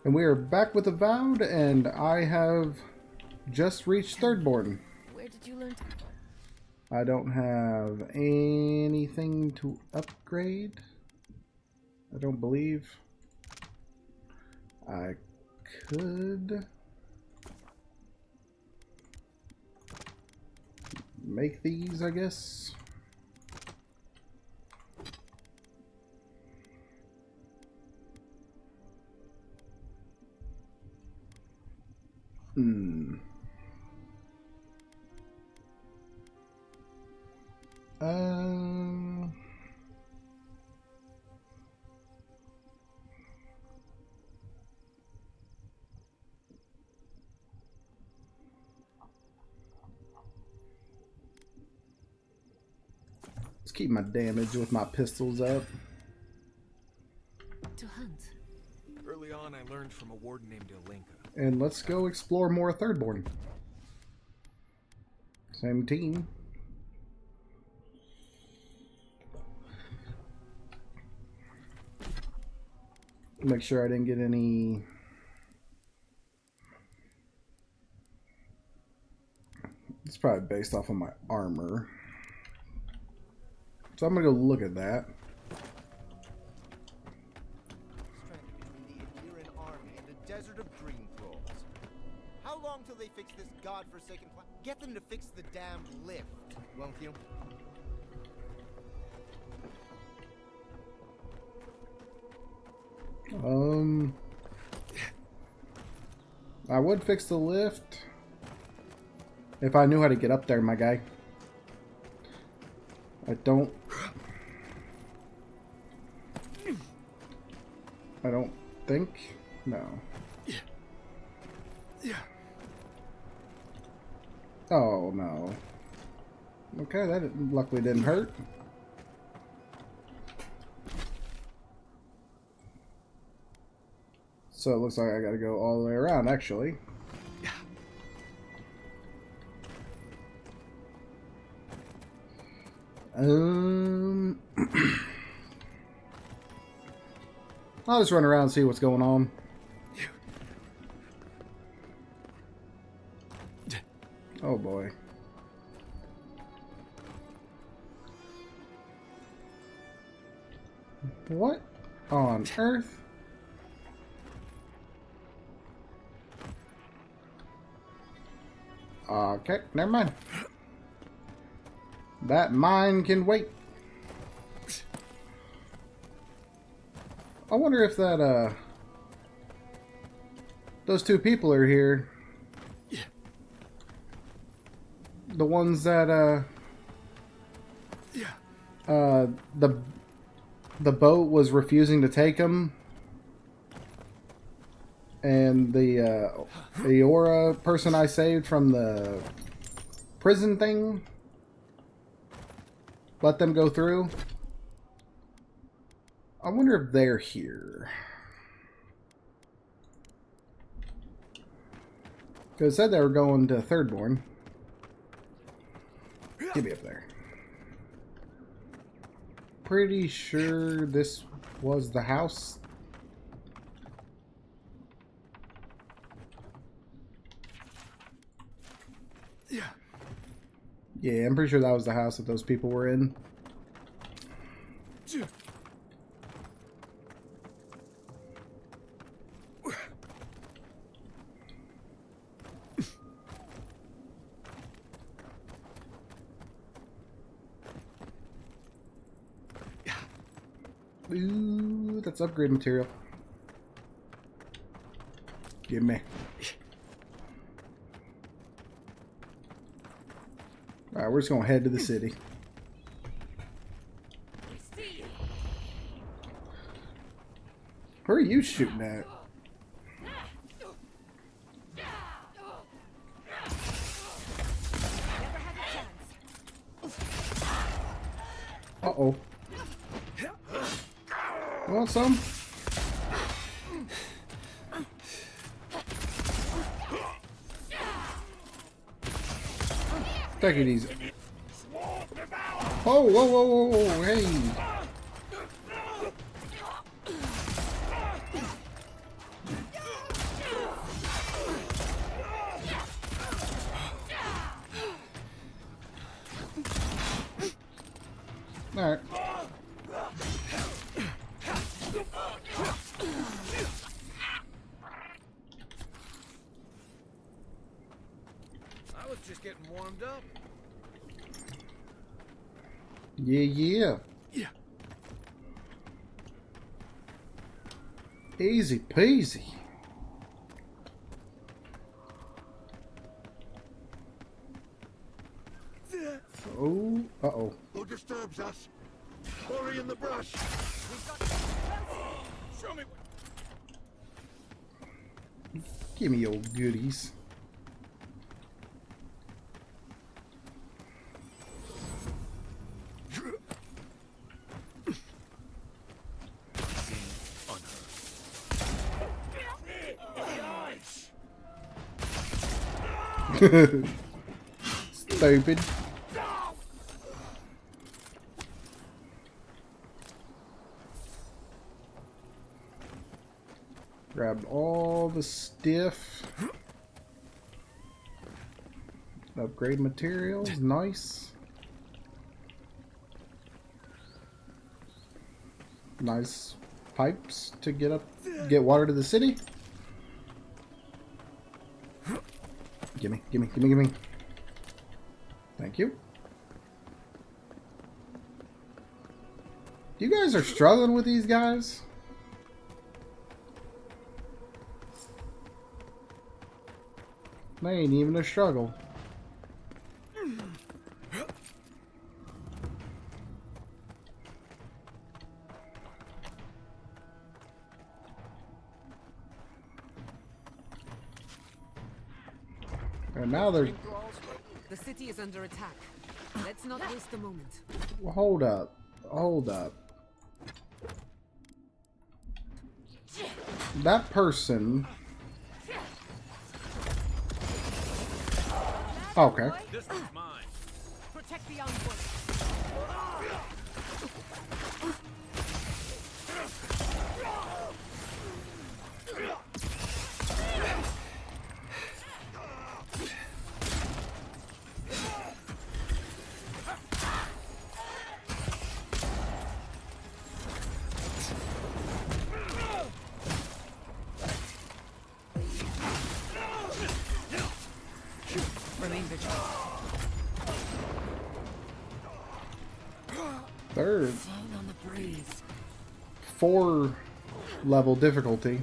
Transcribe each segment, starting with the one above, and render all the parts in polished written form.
And we are back with Avowed, and I have just reached Thirdborn. Where did you learn to... I don't have anything to upgrade. I don't believe. I could make these, I guess. Hmm. Uh, let's keep my damage with my pistols up. to hunt? Early on, I learned from a warden named Ilinka. And let's go explore more Thirdborn. Same team. Make sure I didn't get any... It's probably based off of my armor. So I'm gonna go look at that. Between the Adheran army and the desert of dream thralls. How long till they fix this godforsaken plan? Get them to fix the damned lift, won't you? I would fix the lift if I knew how to get up there, my guy. I don't think. No. Oh, no. Okay, that luckily didn't hurt. So it looks like I gotta go all the way around, actually. I'll just run around and see what's going on. Oh boy. What on earth? Okay, never mind. That mine can wait. I wonder if that, those two people are here. The ones that, the boat was refusing to take them. And the Eora person I saved from the prison thing, let them go through. I wonder if they're here. Because it said they were going to Thirdborn. Get me up there. Pretty sure this was the house. Yeah, I'm pretty sure that was the house that those people were in. Ooh, that's upgrade material. Give me. Alright, we're just gonna head to the city. Who are you shooting at? Uh-oh. You want some? Take it easy. Oh, whoa, whoa, whoa, whoa, hey. just getting warmed up. Yeah. Yeah. Easy peasy. Oh, uh-oh. Who disturbs us? Worry in the brush. Show me. Give me your goodies. Stupid. Grab all the stiff. Upgrade materials, nice. Nice pipes to get water to the city. Gimme. Thank you. You guys are struggling with these guys? They ain't even a struggle. And now they're... The city is under attack. Let's not waste a moment. Hold up. That person... Okay. This one's mine. Protect the envoy. Remain vigilant. Third. Fall on the breeze. 4 level difficulty.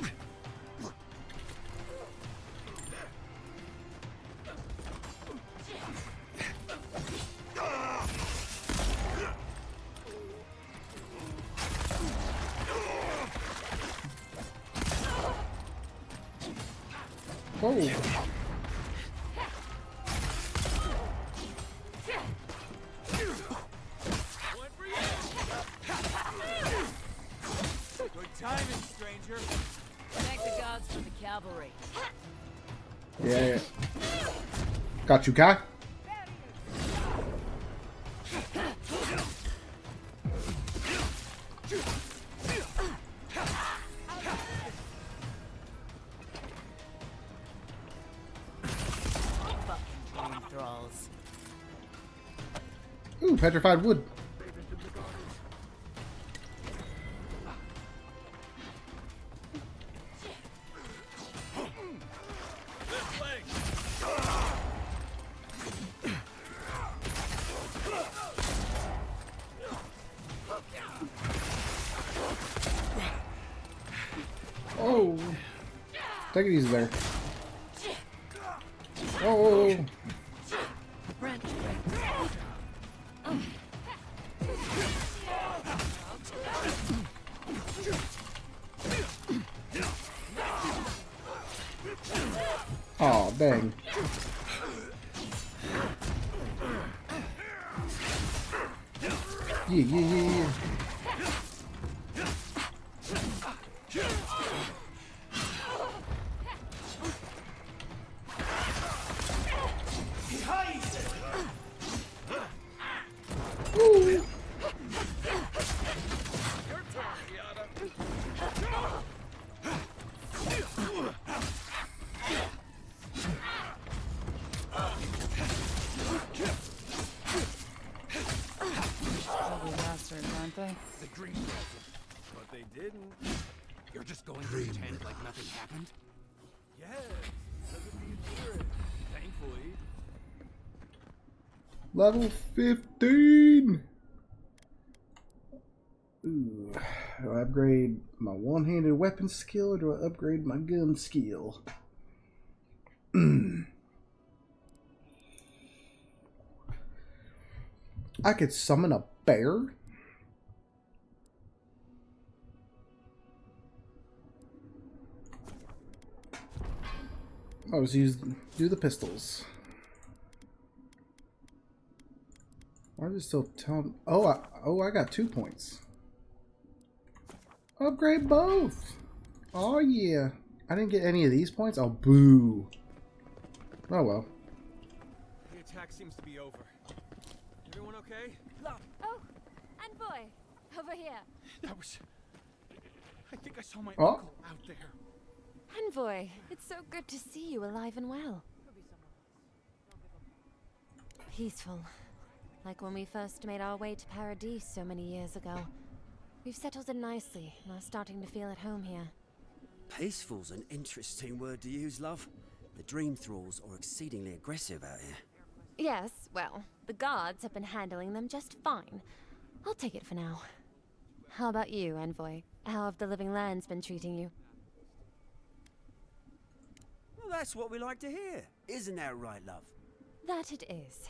Oh. Good timing, stranger. Thank the gods for the cavalry. Yeah. Got you, Kai. Fucking thralls. Ooh, petrified wood. This way. Oh. Take it easy there. Oh. Branch. Oh, dang. Yeah. Ooh. Ugly bastards, aren't they? The dream present. But they didn't. You're just going to pretend like nothing happened? Yes, because of the Adherent. Thankfully. Level 15! Ooh. Do I upgrade my one-handed weapon skill or do I upgrade my gun skill? I could summon a bear? I'll just do the pistols. Why is it still telling? Oh, I got 2 points. Upgrade both. Oh yeah. I didn't get any of these points. Oh boo. Oh well. The attack seems to be over. Everyone okay? Oh, and boy, over here. That was... I think I saw my Oh. uncle out there. Envoy, it's so good to see you alive and well. Peaceful. Like when we first made our way to Paradise so many years ago. We've settled in nicely and are starting to feel at home here. Peaceful's an interesting word to use, love. The dream thralls are exceedingly aggressive out here. Yes, well, the guards have been handling them just fine. I'll take it for now. How about you, Envoy? How have the living lands been treating you? Well, that's what we like to hear. Isn't that right, love? That it is.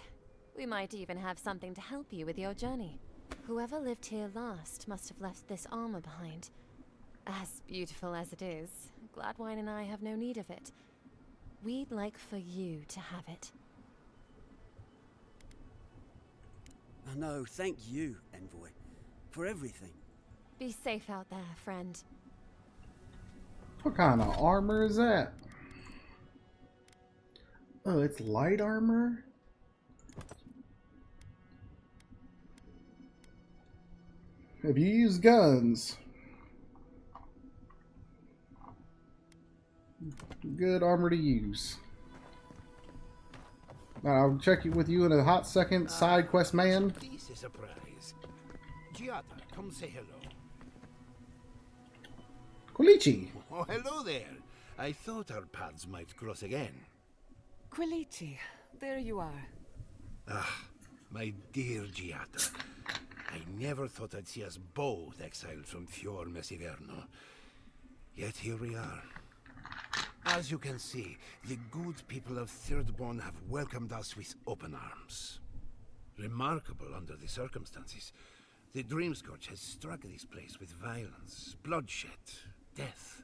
We might even have something to help you with your journey. Whoever lived here last must have left this armor behind. As beautiful as it is, Gladwine and I have no need of it. We'd like for you to have it. No, thank you, Envoy, for everything. Be safe out there, friend. What kind of armor is that? Oh, it's light armor? Have you used guns? Good armor to use. I'll check with you in a hot second, side quest man. This is a surprise. Giata, come say hello. Kulichi. Oh, hello there. I thought our paths might cross again. Quilici, there you are. Ah, my dear Giata. I never thought I'd see us both exiled from Fior Messiverno. Yet here we are. As you can see, the good people of Thirdborn have welcomed us with open arms. Remarkable under the circumstances. The Dreamscourge has struck this place with violence, bloodshed, death.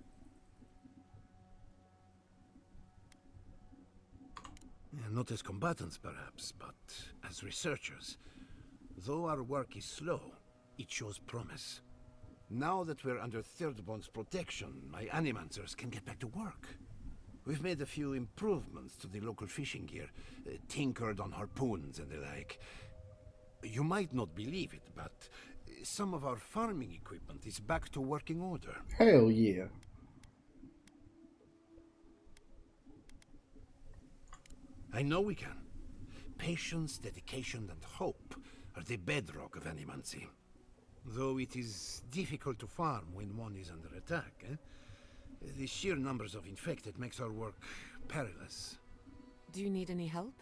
Not as combatants, perhaps, but as researchers. Though our work is slow, it shows promise. Now that we're under Thirdborn's protection, my animancers can get back to work. We've made a few improvements to the local fishing gear, tinkered on harpoons and the like. You might not believe it, but some of our farming equipment is back to working order. Hell yeah. I know we can. Patience, dedication, and hope are the bedrock of animancy. Though it is difficult to farm when one is under attack, eh? The sheer numbers of infected makes our work perilous. Do you need any help?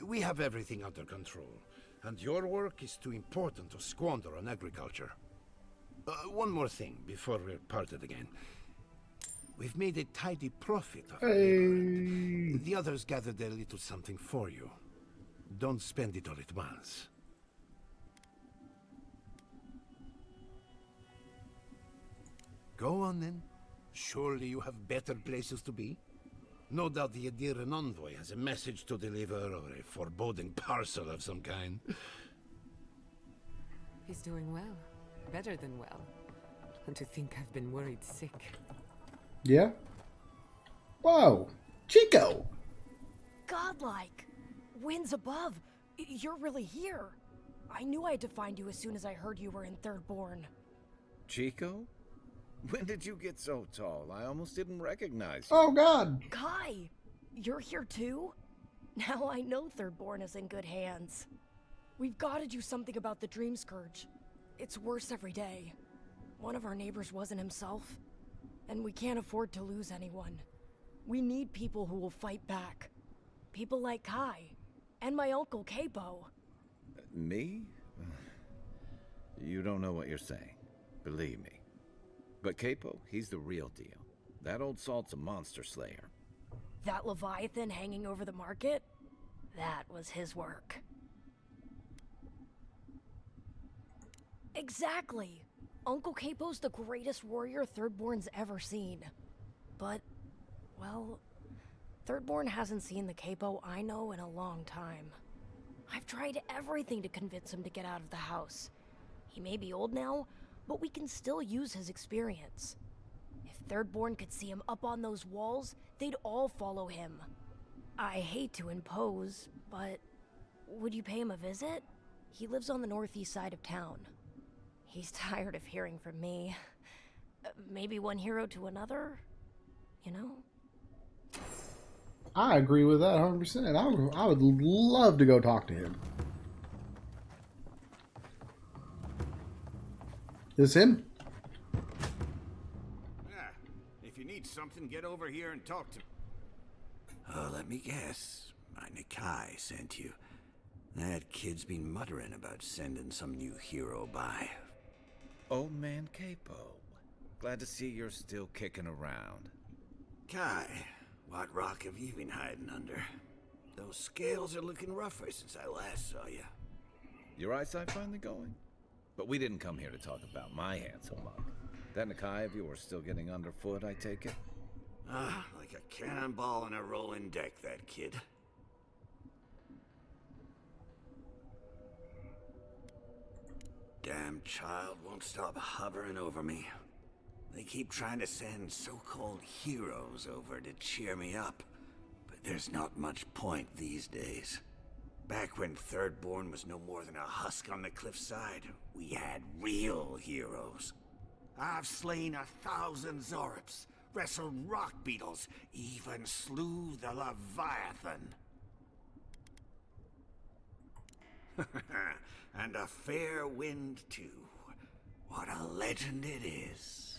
We have everything under control, and your work is too important to squander on agriculture. One more thing before we're parted again. We've made a tidy profit of our labor. The others gathered a little something for you. Don't spend it all at once. Go on then. Surely you have better places to be? No doubt the Adiran envoy has a message to deliver or a foreboding parcel of some kind. He's doing well. Better than well. And to think I've been worried sick. Yeah? Whoa! Chico! Godlike! Winds above! You're really here! I knew I had to find you as soon as I heard you were in Thirdborn. Chico? When did you get so tall? I almost didn't recognize you. Oh god! Kai! You're here too? Now I know Thirdborn is in good hands. We've got to do something about the Dream Scourge. It's worse every day. One of our neighbors wasn't himself, and we can't afford to lose anyone. We need people who will fight back. People like Kai, And my uncle Capo. Me? You don't know what you're saying. Believe me. But Capo, he's the real deal. That old salt's a monster slayer. That Leviathan hanging over the market? That was his work. Exactly! Uncle Capo's the greatest warrior Thirdborn's ever seen. But, well, Thirdborn hasn't seen the Capo I know in a long time. I've tried everything to convince him to get out of the house. He may be old now, but we can still use his experience. If Thirdborn could see him up on those walls, they'd all follow him. I hate to impose, but would you pay him a visit? He lives on the northeast side of town. He's tired of hearing from me. Maybe one hero to another, you know? I agree with that 100%. I would love to go talk to him. This him? Yeah. If you need something, get over here and talk to... let me guess. My Nikai sent you. That kid's been muttering about sending some new hero by. Old man Capo. Glad to see you're still kicking around. Kai, what rock have you been hiding under? Those scales are looking rougher since I last saw you. Your eyesight finally going? But we didn't come here to talk about my handsome mug. That Nikai of yours still getting underfoot, I take it? Like a cannonball in a rolling deck, that kid. Damn child won't stop hovering over me. They keep trying to send so-called heroes over to cheer me up, but there's not much point these days. Back when Thirdborn was no more than a husk on the cliffside, we had real heroes. I've slain 1,000 Zorops, wrestled rock beetles, even slew the Leviathan. And a fair wind, too. What a legend it is.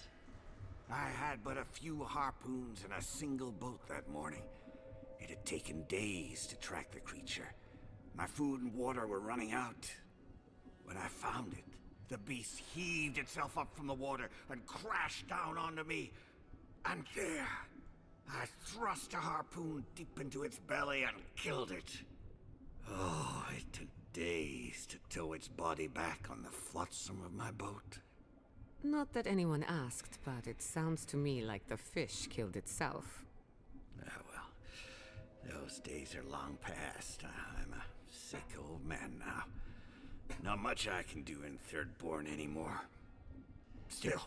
I had but a few harpoons and a single boat that morning. It had taken days to track the creature. My food and water were running out. When I found it, the beast heaved itself up from the water and crashed down onto me. And there, I thrust a harpoon deep into its belly and killed it. Oh, it took days to tow its body back on the flotsam of my boat. Not that anyone asked, but it sounds to me like the fish killed itself. Ah, well, those days are long past. I'm a sick old man now. Not much I can do in Thirdborn anymore. Still,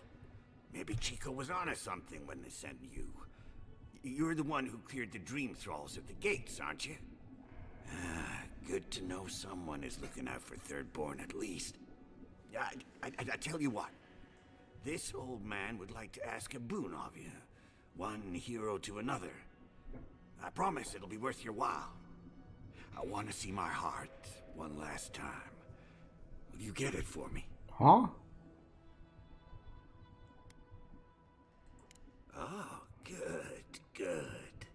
maybe Chico was onto something when they sent you. You're the one who cleared the dream thralls at the gates, aren't you? Good to know someone is looking out for Thirdborn at least. I tell you what. This old man would like to ask a boon of you. One hero to another. I promise it'll be worth your while. I want to see my heart one last time. Will you get it for me? Huh? Oh, good, good.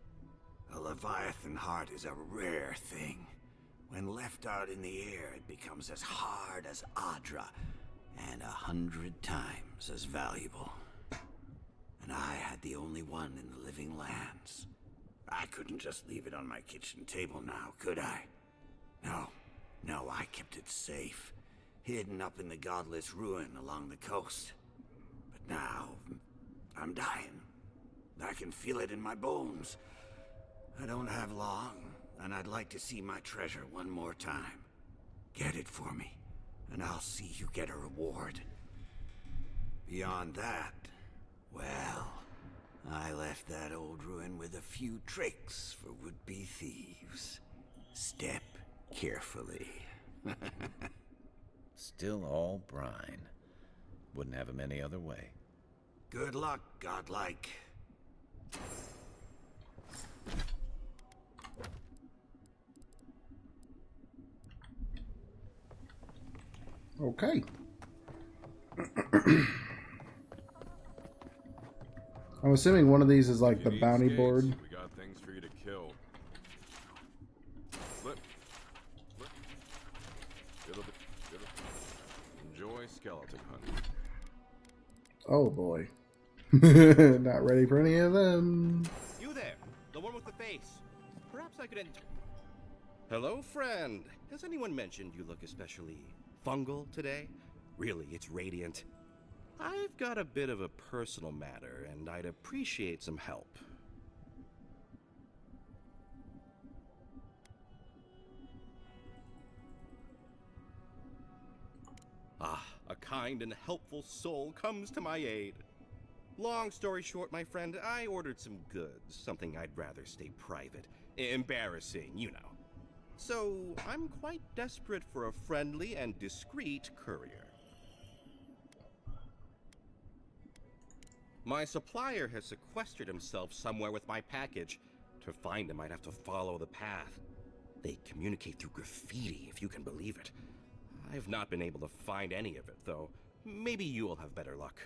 A Leviathan heart is a rare thing. When left out in the air, it becomes as hard as Adra, and 100 times as valuable. And I had the only one in the living lands. I couldn't just leave it on my kitchen table now, could I? No, I kept it safe, hidden up in the godless ruin along the coast. But now, I'm dying. I can feel it in my bones. I don't have long, and I'd like to see my treasure one more time. Get it for me, and I'll see you get a reward. Beyond that, well, I left that old ruin with a few tricks for would-be thieves. Step carefully. Still all brine. Wouldn't have him any other way. Good luck, godlike. Okay. I'm assuming one of these is like the bounty board. We got things for you to kill. Flip. skeleton hunt. Oh boy. Not ready for any of them. You there, the one with the face. Perhaps I could Hello, friend. Has anyone mentioned you look especially fungal today? Really, it's radiant. I've got a bit of a personal matter, and I'd appreciate some help. Ah, a kind and helpful soul comes to my aid. Long story short, my friend, I ordered some goods, something I'd rather stay private. Embarrassing, you know. So, I'm quite desperate for a friendly and discreet courier. My supplier has sequestered himself somewhere with my package. To find him, I'd have to follow the path. They communicate through graffiti, if you can believe it. I've not been able to find any of it, though. Maybe you'll have better luck.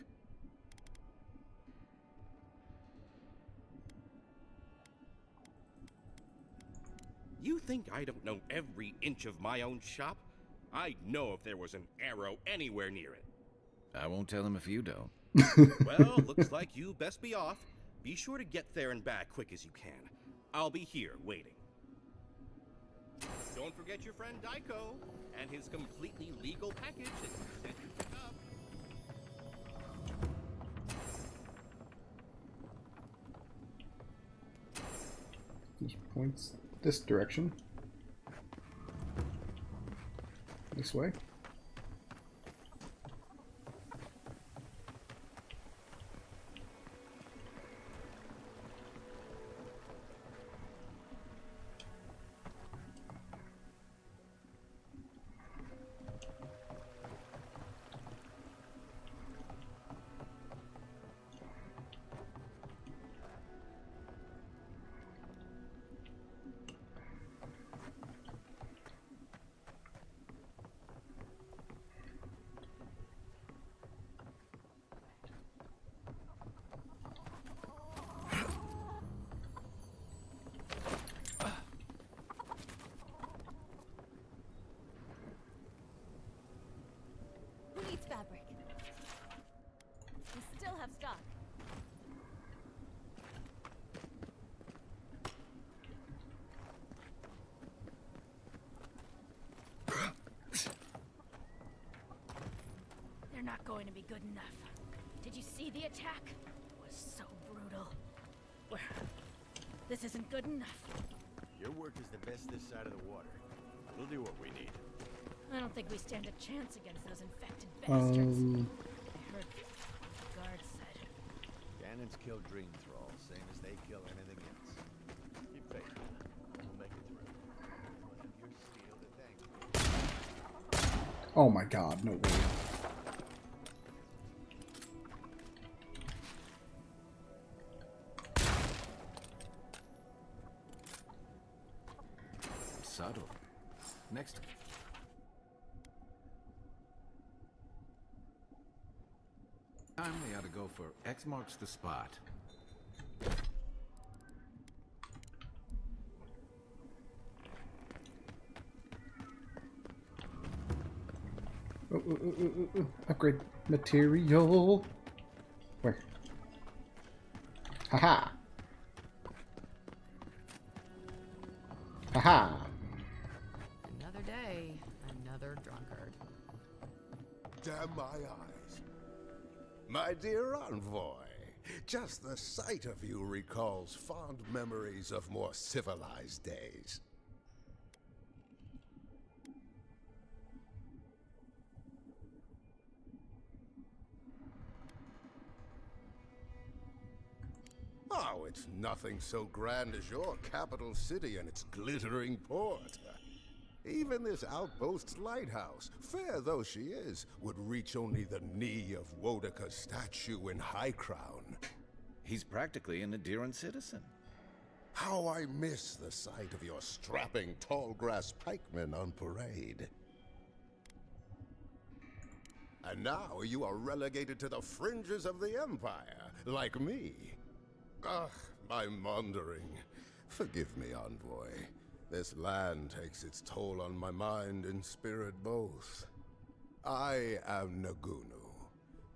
You think I don't know every inch of my own shop? I'd know if there was an arrow anywhere near it. I won't tell him if you don't. Well, looks like you best be off. Be sure to get there and back quick as you can. I'll be here waiting. Don't forget your friend Daiko and his completely legal package that you said you picked up. Just points this direction. This way. Who needs fabric? We still have stock. They're not going to be good enough. Did you see the attack? It was so brutal. This isn't good enough. Your work is the best this side of the water. We'll do what we need. I don't think we stand a chance against those infected bastards. I heard the guard said. Cannons kill dream thralls, same as they kill anything else. Keep faith. We'll make it through. We'll have your steel to thank. Oh my god, no way. Subtle. Next. Time we ought to go for X marks the spot. Upgrade material. Where? Haha. Haha. Another day, another drunkard. Damn my eyes. My dear envoy, just the sight of you recalls fond memories of more civilized days. Oh, it's nothing so grand as your capital city and its glittering port. Even this outpost's lighthouse, fair though she is, would reach only the knee of Wodaka's statue in High Crown. He's practically an Adiran citizen. How I miss the sight of your strapping tall grass pikemen on parade. And now you are relegated to the fringes of the Empire, like me. Ugh, my maundering. Forgive me, envoy. This land takes its toll on my mind and spirit both. I am Nagunu,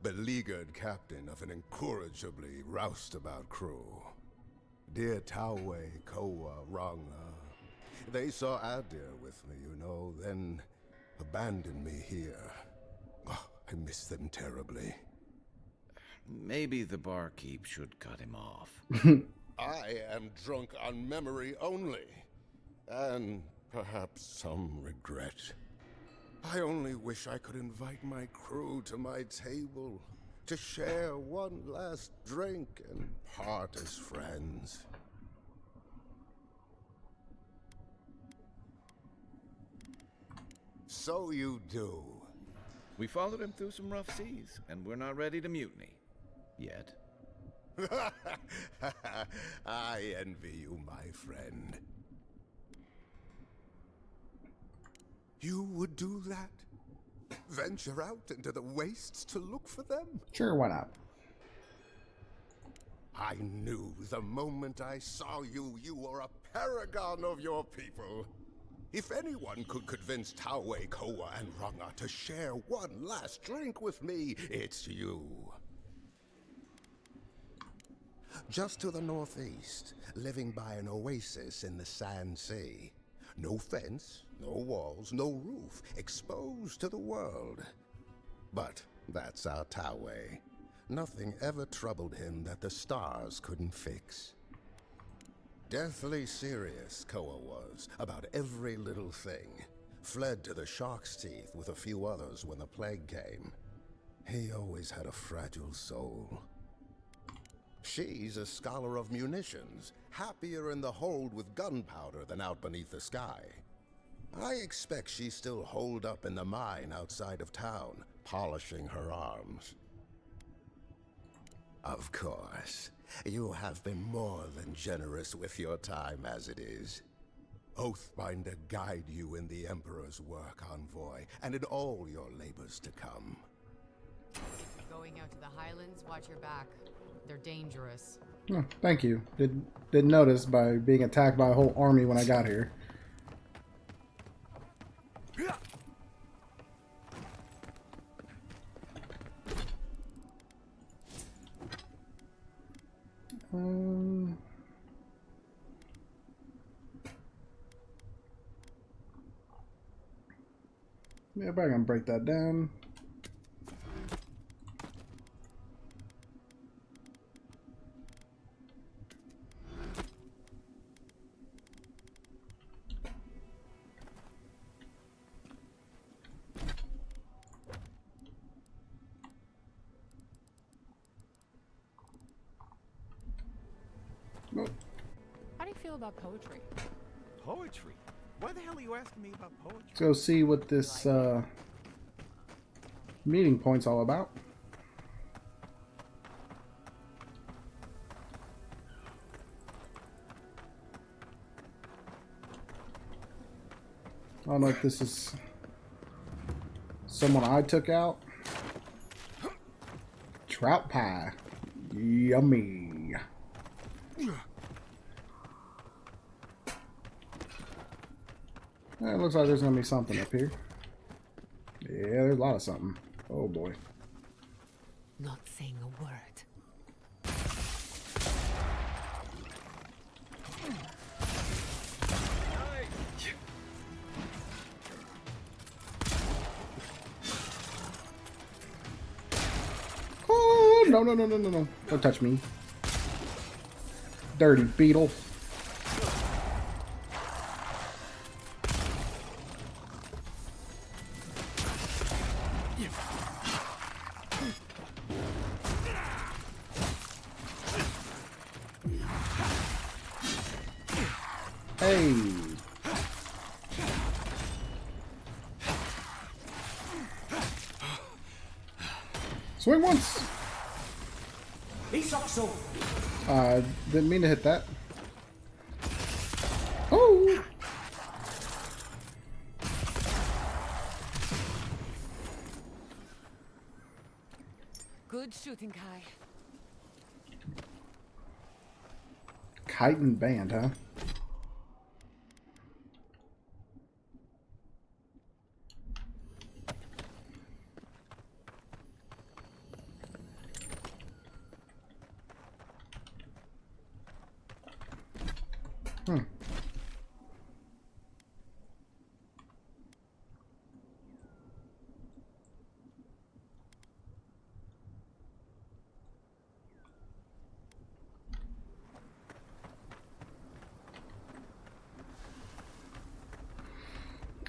beleaguered captain of an incorrigibly roustabout crew. Dear Tawe, Koa, Ranga, they saw Adir with me, you know, then abandoned me here. Oh, I miss them terribly. Maybe the barkeep should cut him off. I am drunk on memory only, and perhaps some regret. I only wish I could invite my crew to my table to share one last drink and part as friends. So you do. We followed him through some rough seas, and we're not ready to mutiny. Yet. I envy you, my friend. You would do that? Venture out into the wastes to look for them? Sure, why not? I knew the moment I saw you, you were a paragon of your people. If anyone could convince Tawe, Koa, and Ranga to share one last drink with me, it's you. Just to the northeast, living by an oasis in the Sand Sea. No fence, no walls, no roof, exposed to the world. But that's our Tawe. Nothing ever troubled him that the stars couldn't fix. Deathly serious, Koa was, about every little thing. Fled to the shark's teeth with a few others when the plague came. He always had a fragile soul. She's a scholar of munitions, happier in the hold with gunpowder than out beneath the sky. I expect she's still holed up in the mine outside of town, polishing her arms. Of course, you have been more than generous with your time as it is. Oathbinder guide you in the Emperor's work, Envoy, and in all your labors to come. Going out to the Highlands, watch your back. They're dangerous. Oh, thank you. Didn't notice by being attacked by a whole army when I got here. Yeah, but I'm gonna break that down. How do you feel about poetry? Poetry? Why the hell are you asking me about poetry? Let's go see what this meeting point's all about. I don't know if this is someone I took out. Trout pie. Yummy. It looks like there's going to be something up here. Yeah, there's a lot of something. Oh boy. Not saying a word. Oh, no, no, no, no, no, no. Don't touch me. Dirty beetle. Hey. Swing once. Didn't mean to hit that. Oh. Good shooting, Kai. Kite and band, huh? Hmm.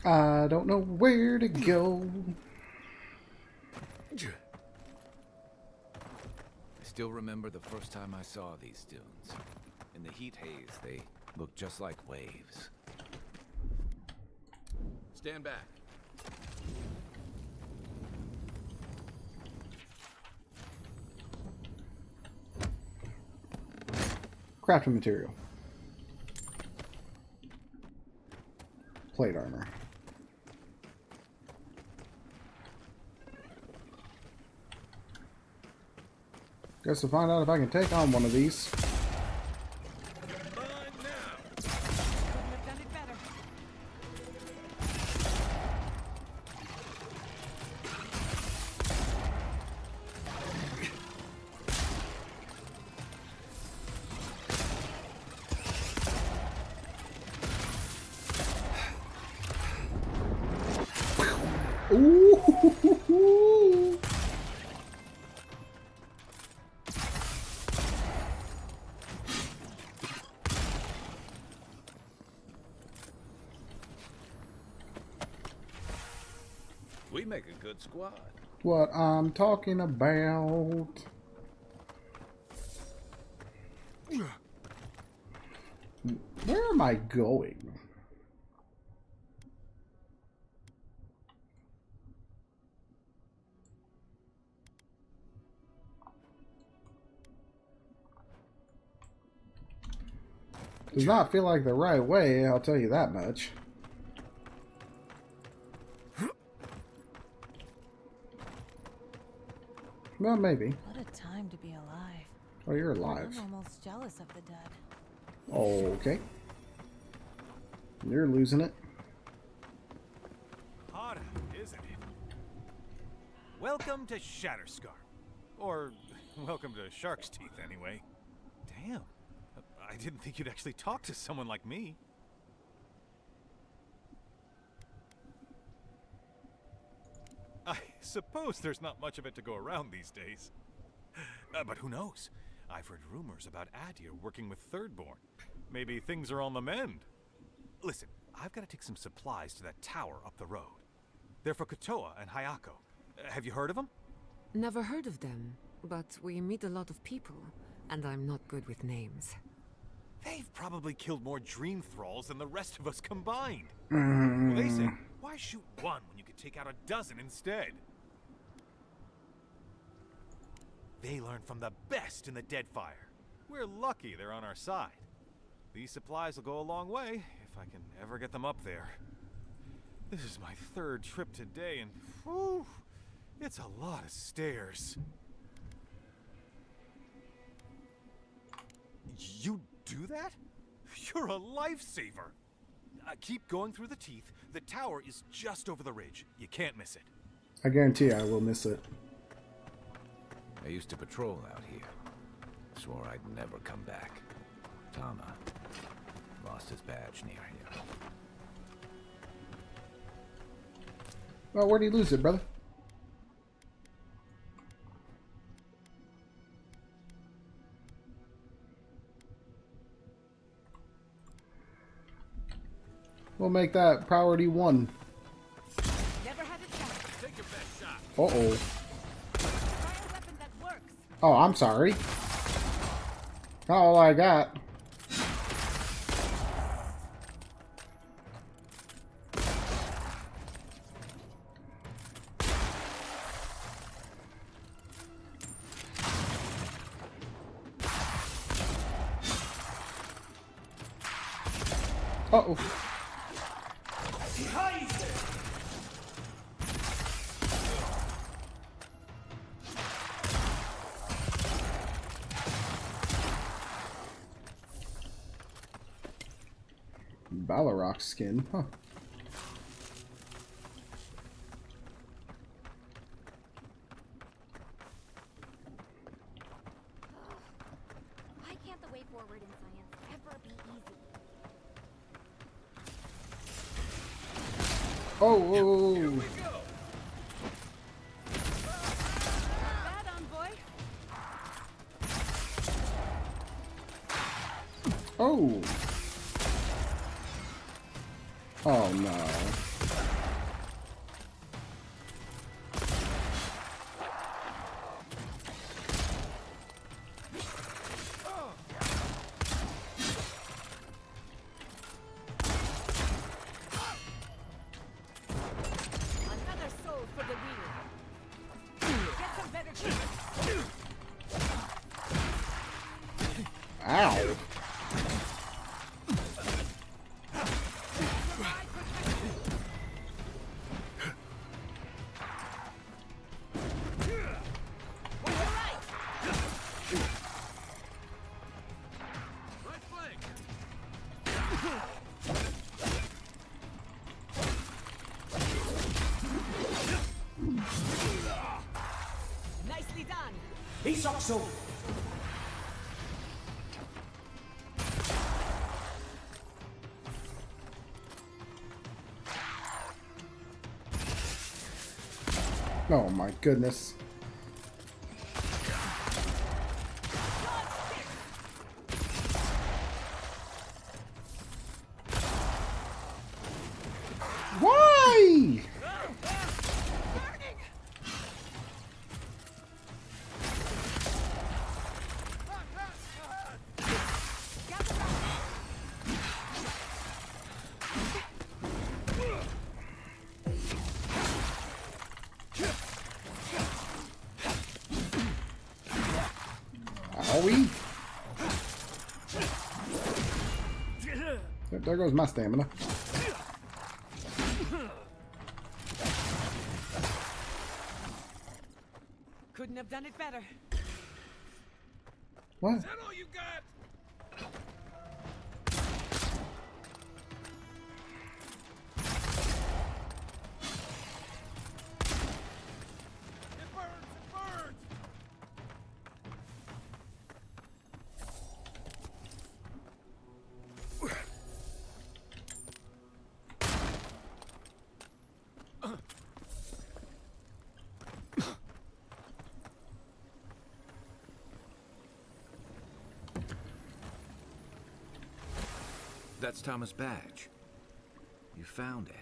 I don't know where to go. I still remember the first time I saw these dunes. In the heat haze, they looked just like waves. Stand back. Crafting material. Plate armor. Guess we'll find out if I can take on one of these. Ooh. We make a good squad. What I'm talking about. Where am I going? Does not feel like the right way, I'll tell you that much. Well, maybe. What a time to be alive. Oh, you're alive. I'm almost jealous of the dead. Okay. You're losing it. Harder, isn't it? Welcome to Shatterscar. Or, welcome to Shark's Teeth, anyway. Damn. I didn't think you'd actually talk to someone like me. I suppose there's not much of it to go around these days. But who knows? I've heard rumors about Adir working with Thirdborn. Maybe things are on the mend. Listen, I've got to take some supplies to that tower up the road. They're for Kotoa and Hayako. Have you heard of them? Never heard of them, but we meet a lot of people, and I'm not good with names. They've probably killed more dream thralls than the rest of us combined. Well, they say, why shoot one when you could take out a dozen instead? They learn from the best in the Deadfire. We're lucky they're on our side. These supplies will go a long way, if I can ever get them up there. This is my third trip today, and whew, it's a lot of stairs. You do that? You're a lifesaver. Keep going through the teeth. The tower is just over the ridge. You can't miss it. I guarantee I will miss it. I used to patrol out here. Swore I'd never come back. Tama lost his badge near here. Well, where'd he lose it, brother? We'll make that priority 1. Never had a chance. Take your best shot. Uh-oh. Try a weapon that works. Oh, I'm sorry. Not all I got. Uh-oh. Balrog skin, huh? Why can't the way forward in science ever be easy? Oh, whoa. Bad envoy. Oh. Oh no. Another soul for the wheel. Get some better treatment. Ow. Nicely done. Isokso! Oh my goodness. Why? Owie. Yep, there goes my stamina. Couldn't have done it better. What? Is that all you got? It burns! It burns! That's Tama's badge. You found it.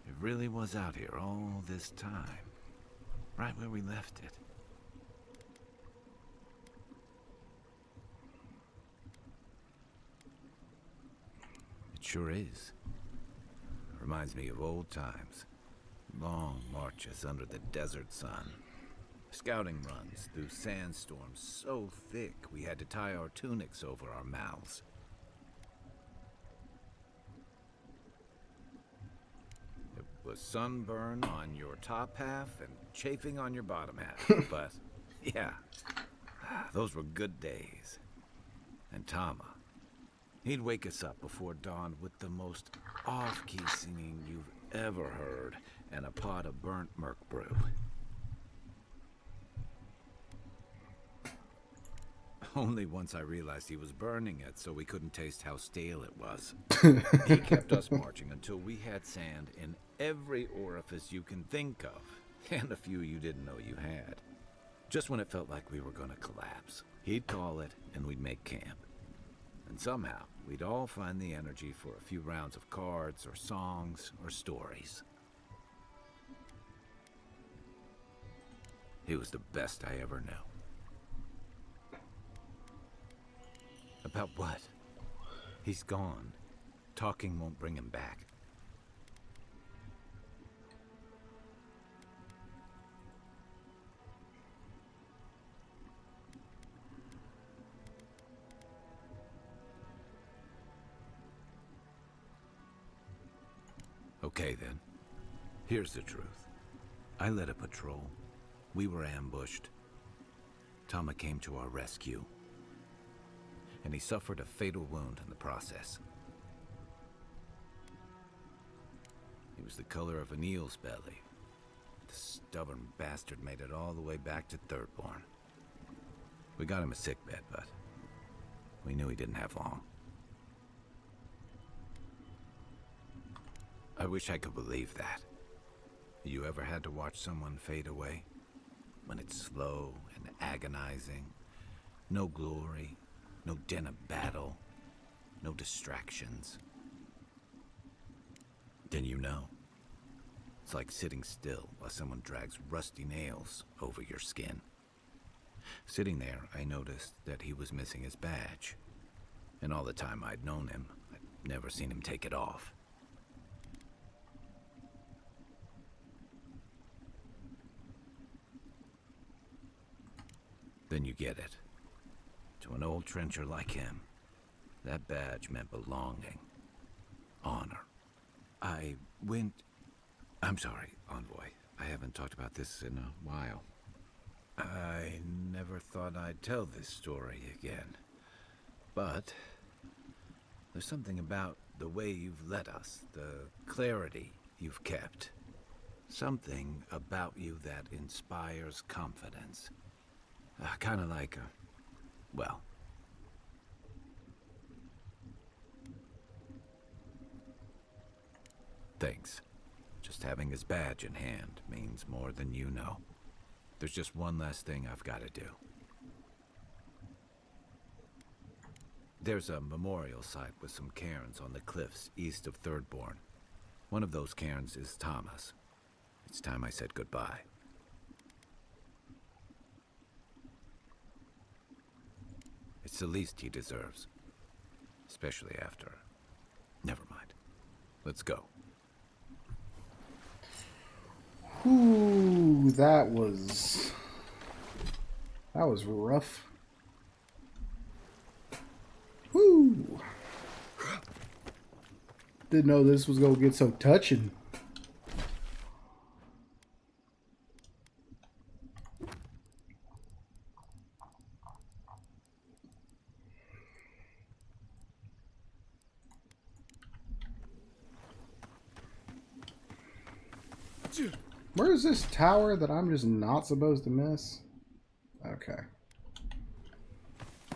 It really was out here all this time. Right where we left it. It sure is. Reminds me of old times. Long marches under the desert sun. Scouting runs through sandstorms so thick we had to tie our tunics over our mouths. It was sunburn on your top half and chafing on your bottom half. But, yeah, those were good days. And Tama, he'd wake us up before dawn with the most off-key singing you've ever heard and a pot of burnt merc brew. Only once I realized he was burning it so we couldn't taste how stale it was. He kept us marching until we had sand in every orifice you can think of, and a few you didn't know you had. Just when it felt like we were gonna collapse, he'd call it and we'd make camp. And somehow, we'd all find the energy for a few rounds of cards or songs or stories. He was the best I ever knew. About what? He's gone. Talking won't bring him back. Okay then. Here's the truth. I led a patrol. We were ambushed. Tama came to our rescue. And he suffered a fatal wound in the process. He was the color of an eel's belly. The stubborn bastard made it all the way back to Thirdborn. We got him a sickbed, but we knew he didn't have long. I wish I could believe that. You ever had to watch someone fade away? When it's slow and agonizing. No glory, no din of battle, no distractions. Then you know. It's like sitting still while someone drags rusty nails over your skin. Sitting there, I noticed that he was missing his badge. And all the time I'd known him, I'd never seen him take it off. Then you get it. To an old trencher like him, that badge meant belonging, honor. I'm sorry, Envoy. I haven't talked about this in a while. I never thought I'd tell this story again. But there's something about the way you've led us, the clarity you've kept. Something about you that inspires confidence. Kind of like well... Thanks. Just having his badge in hand means more than you know. There's just one last thing I've got to do. There's a memorial site with some cairns on the cliffs east of Thirdborn. One of those cairns is Tama's. It's time I said goodbye. It's the least he deserves. Especially after... Never mind. Let's go. Ooh, that was rough. Woo! Didn't know this was gonna get so touching. Where's this tower that I'm just not supposed to miss? Okay.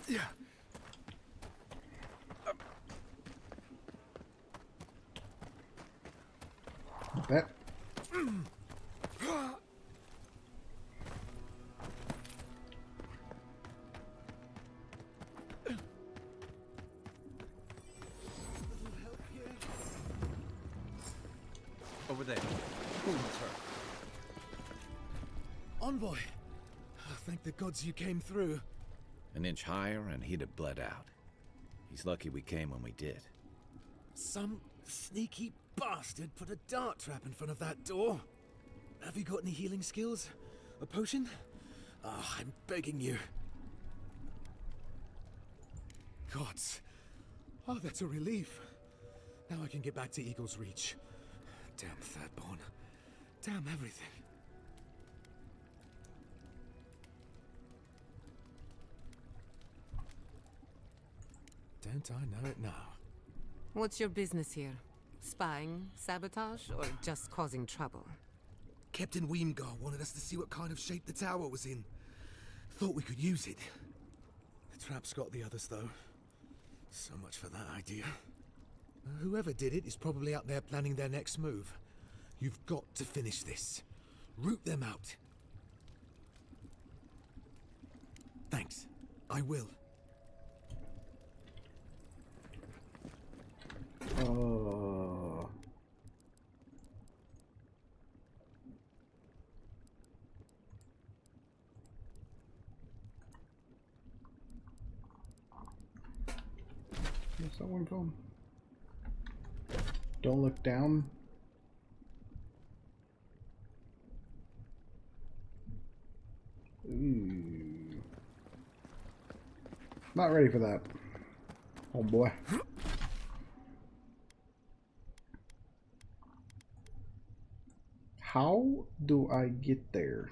Yeah. That. Over there. That's her. Envoy! Oh, thank the gods you came through. An inch higher and he'd have bled out. He's lucky we came when we did. Some sneaky bastard put a dart trap in front of that door. Have you got any healing skills? A potion? Oh, I'm begging you. Gods. Oh, that's a relief. Now I can get back to Eagle's Reach. Damn Thirdborn. Damn everything. Don't I know it now? What's your business here? Spying, sabotage, or just causing trouble? Captain Weemgar wanted us to see what kind of shape the tower was in. Thought we could use it. The trap's got the others, though. So much for that idea. Whoever did it is probably out there planning their next move. You've got to finish this. Root them out. Thanks. I will. Oh. What's that one called? Don't look down. Ooh. Not ready for that. Oh boy. How do I get there?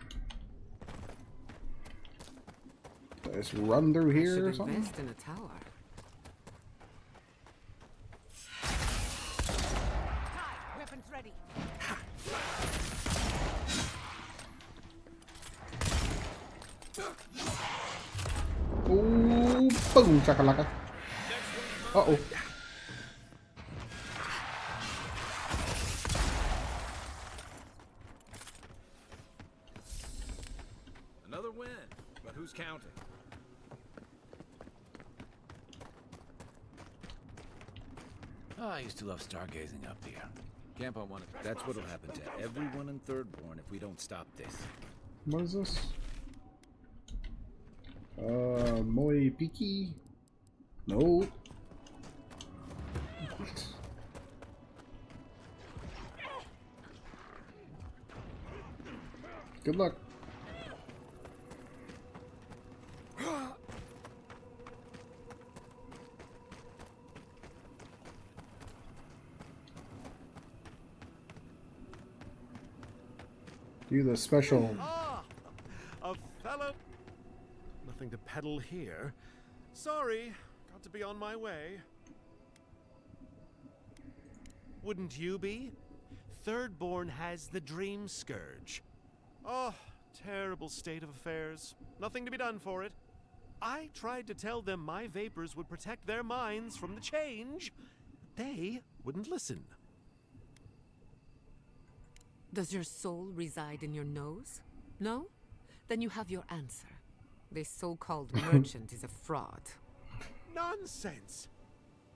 Do I just run through here or something? Invest in a tower. Weapons ready. Boom, shakalaka. Uh-oh. Another win, but who's counting? Oh, I used to love stargazing up here. Camp on one. That's what'll happen to everyone in Thirdborn if we don't stop this. What is this? Moi Piki? No. Good luck. Do the special. Ah, a fellow. Nothing to peddle here. Sorry, got to be on my way. Wouldn't you be? Thirdborn has the Dream Scourge. Oh, terrible state of affairs. Nothing to be done for it. I tried to tell them my vapors would protect their minds from the change. They wouldn't listen. Does your soul reside in your nose? No? Then you have your answer. This so-called merchant is a fraud. Nonsense!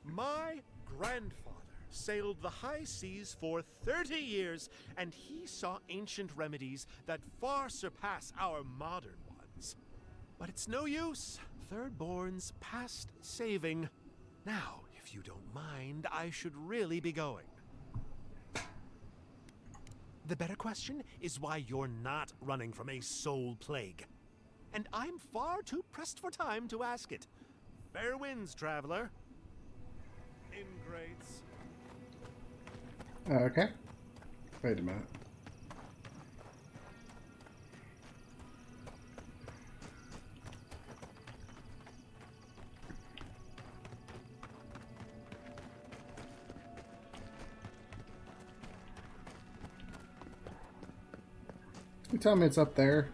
My grandfather sailed the high seas for 30 years, and he saw ancient remedies that far surpass our modern ones. But it's no use. Thirdborn's past saving. Now, if you don't mind, I should really be going. The better question is why you're not running from a soul plague. And I'm far too pressed for time to ask it. Fair winds, traveler. Ingrates. Okay. Wait a minute. You tell me it's up there.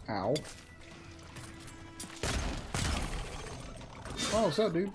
Ow. Oh, what's up, dude?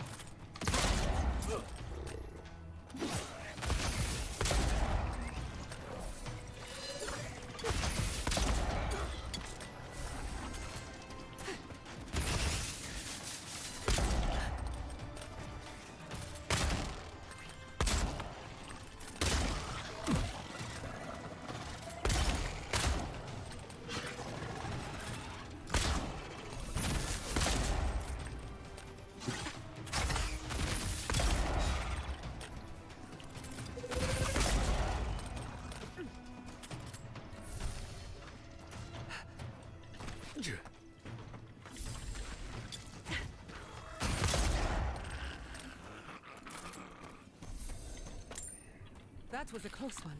That was a close one.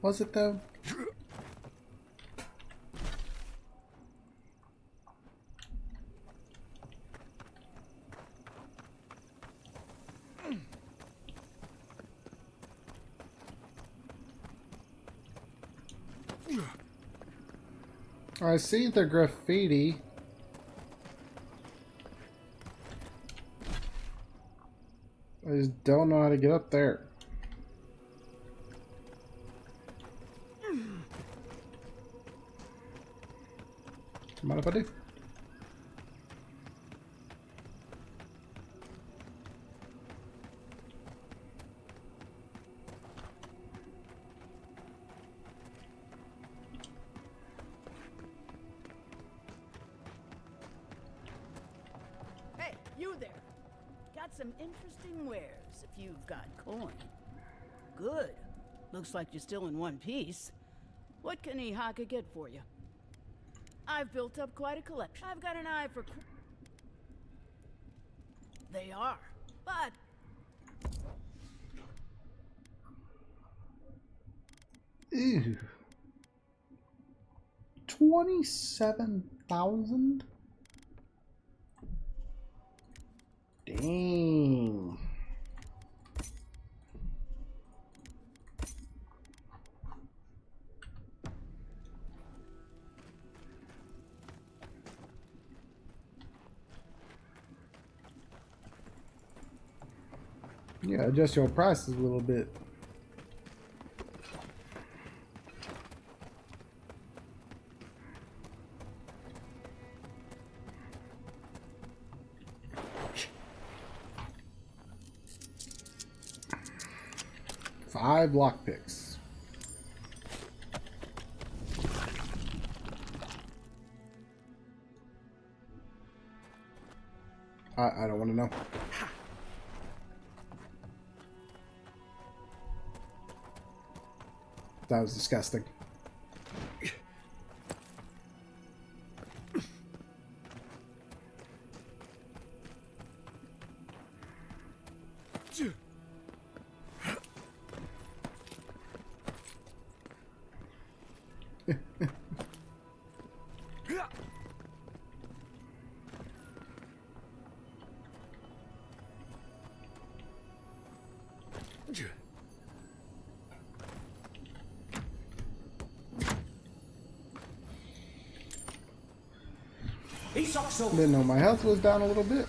Was it though? I see the graffiti. I just don't know how to get up there. Mind if I do? Hey, you there. Got some interesting wares if you've got coin. Good. Looks like you're still in one piece. What can Ihaka get for you? I've built up quite a collection. I've got an eye for... They are, but... Ew. 27,000? Dang. Yeah, adjust your prices a little bit. Five lockpicks. I don't want to know. That was disgusting. Didn't know my health was down a little bit.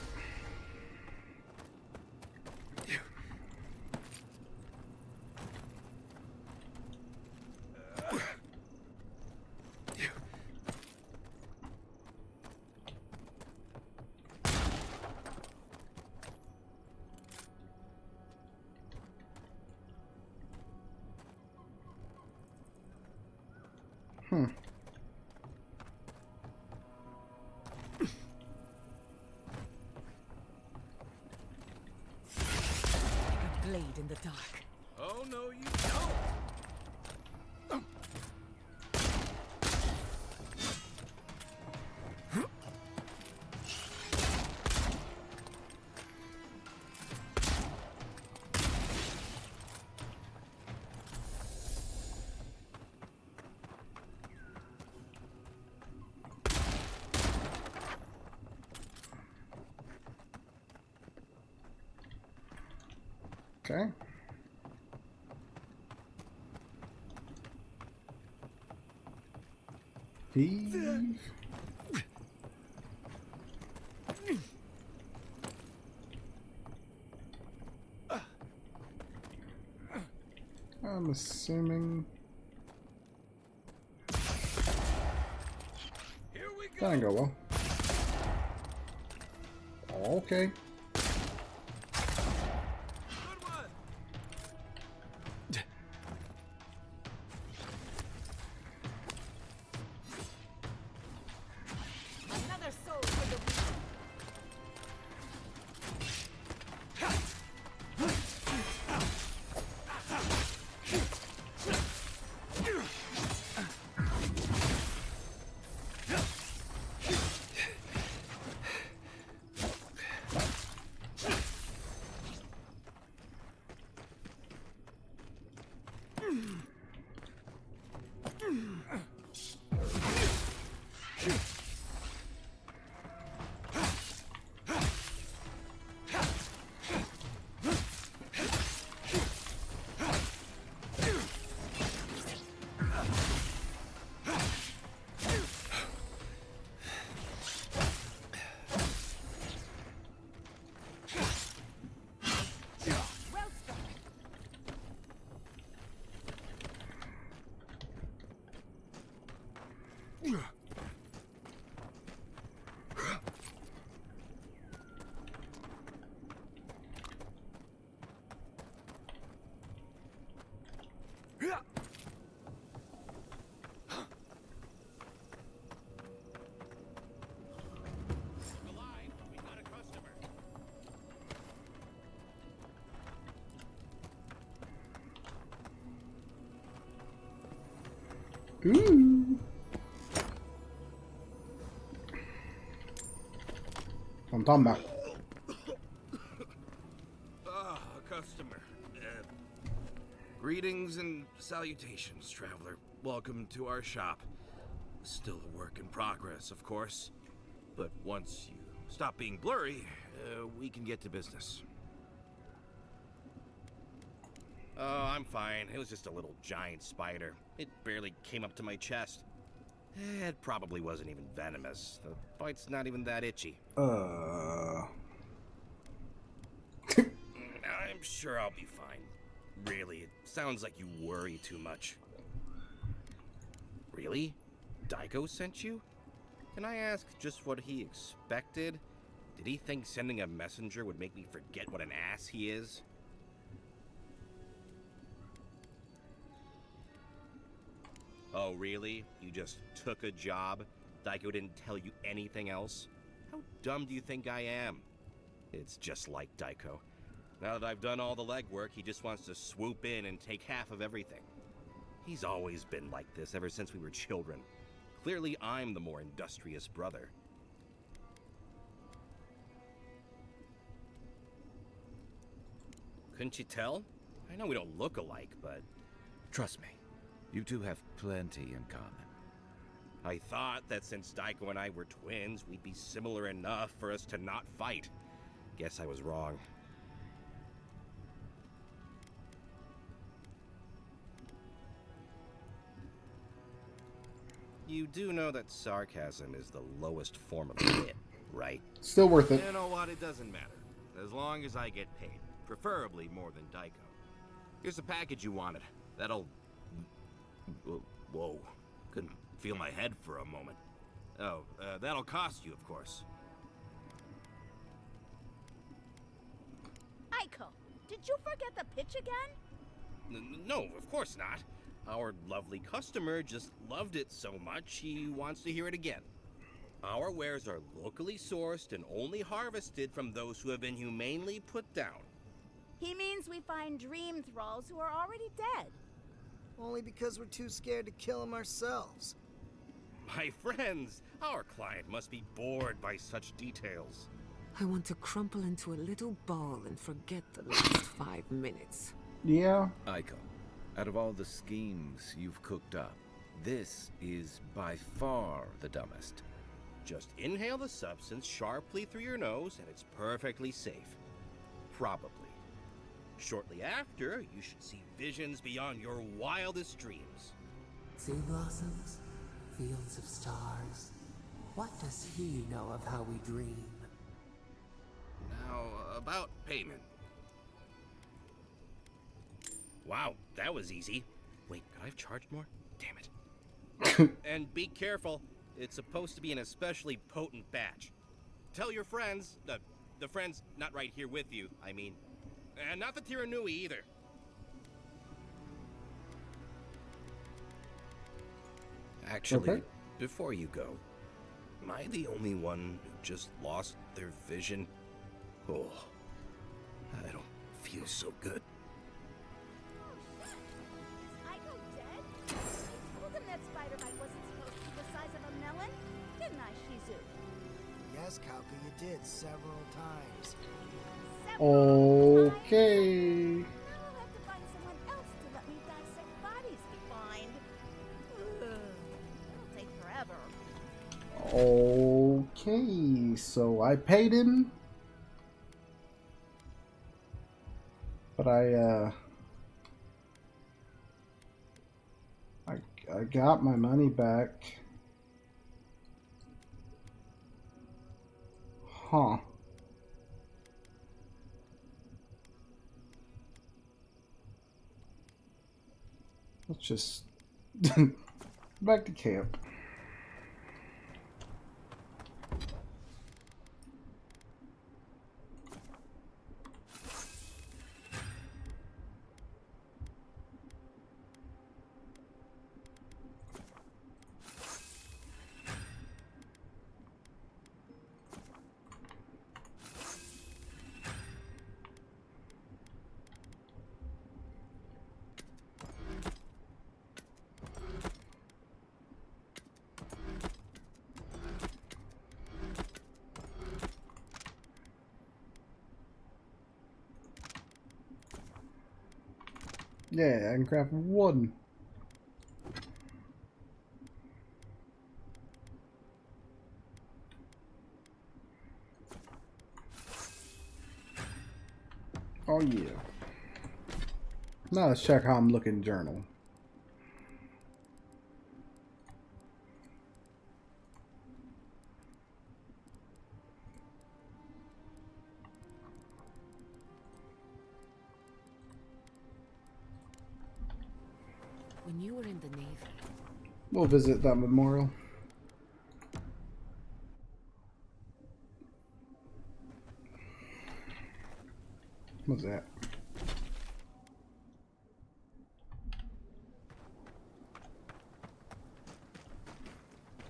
Blade in the dark. Oh, no, you don't. Okay. Thief. I'm assuming. That didn't go well. Okay. Another soul for the Ooh. I'm talking about. Ah, a customer. Greetings and salutations, traveler. Welcome to our shop. Still a work in progress, of course. But once you stop being blurry, we can get to business. Oh, I'm fine. It was just a little giant spider. It barely came up to my chest. It probably wasn't even venomous. The bite's not even that itchy. I'm sure I'll be fine. Really, it sounds like you worry too much. Really? Daiko sent you? Can I ask just what he expected? Did he think sending a messenger would make me forget what an ass he is? Oh, really? You just took a job? Daiko didn't tell you anything else? How dumb do you think I am? It's just like Daiko. Now that I've done all the legwork, he just wants to swoop in and take half of everything. He's always been like this ever since we were children. Clearly, I'm the more industrious brother. Couldn't you tell? I know we don't look alike, but... Trust me, you two have plenty in common. I thought that since Daiko and I were twins, we'd be similar enough for us to not fight. Guess I was wrong. You do know that sarcasm is the lowest form of wit, right? Still worth it. You know what? It doesn't matter. As long as I get paid. Preferably more than Daiko. Here's the package you wanted. That'll... Whoa. Couldn't feel my head for a moment. Oh, that'll cost you, of course. Aiko, did you forget the pitch again? No, of course not. Our lovely customer just loved it so much he wants to hear it again. Our wares are locally sourced and only harvested from those who have been humanely put down. He means we find dream thralls who are already dead. Only because we're too scared to kill them ourselves. My friends, our client must be bored by such details. I want to crumple into a little ball and forget the last 5 minutes. Yeah. Aiko, out of all the schemes you've cooked up, this is by far the dumbest. Just inhale the substance sharply through your nose and it's perfectly safe. Probably. Shortly after, you should see visions beyond your wildest dreams. Sea blossoms, fields of stars. What does he know of how we dream? Now, about payment. Wow, that was easy. Wait, could I have charged more? Damn it. And be careful. It's supposed to be an especially potent batch. Tell your friends, the friends not right here with you, I mean. And not the Tiranui either. Actually, Okay. before you go, am I the only one who just lost their vision? Oh, I don't feel so good. Is Aiko dead? I told him that spider bite wasn't supposed to be the size of a melon, didn't I, Shizu? Yes, Kauka, you did several times. Okay. Now I'll have to find someone else to let me dissect bodies we find. It'll take forever. Okay, so I paid him. But I got my money back. Huh. Let's just back to camp. Yeah, I can craft one. Oh yeah. Now let's check how I'm looking journal. When you were in the Navy, We'll visit that memorial. What's that?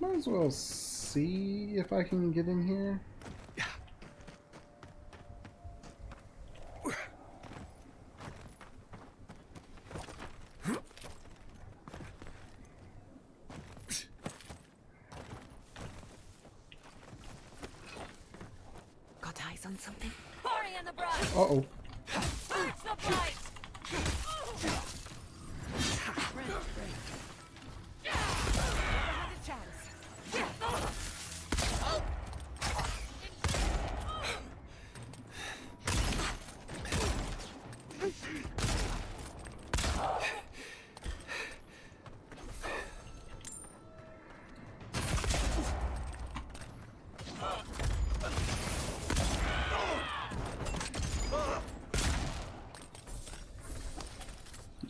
Might as well see if I can get in here. got eyes on something? Hurry in the brush! Uh-oh. Catch the bite!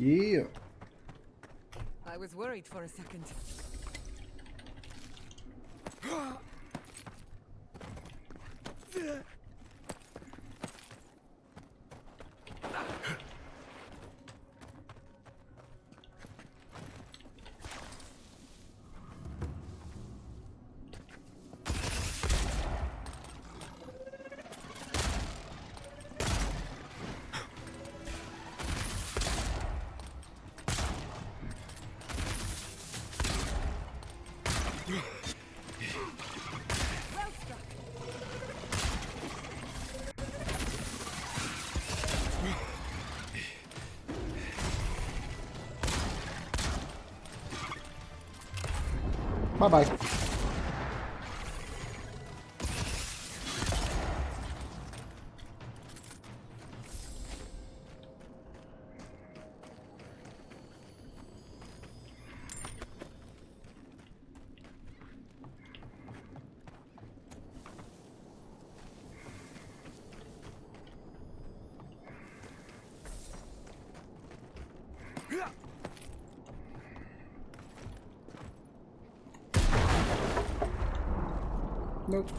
Yeah. I was worried for a second. Bye-bye. Nope.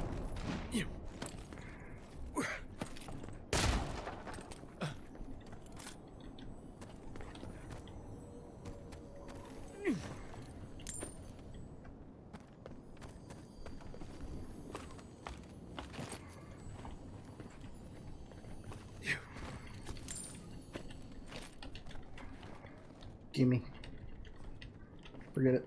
Gimme. Forget it.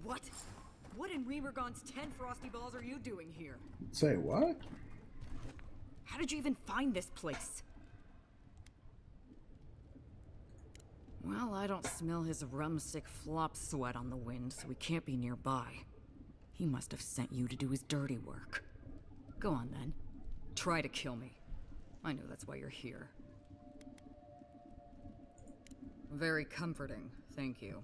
What? What in Remergon's 10 frosty balls are you doing here? Say what? How did you even find this place? Well, I don't smell his rumsick flop sweat on the wind, so he can't be nearby. He must have sent you to do his dirty work. Go on then. Try to kill me. I know that's why you're here. Very comforting, thank you.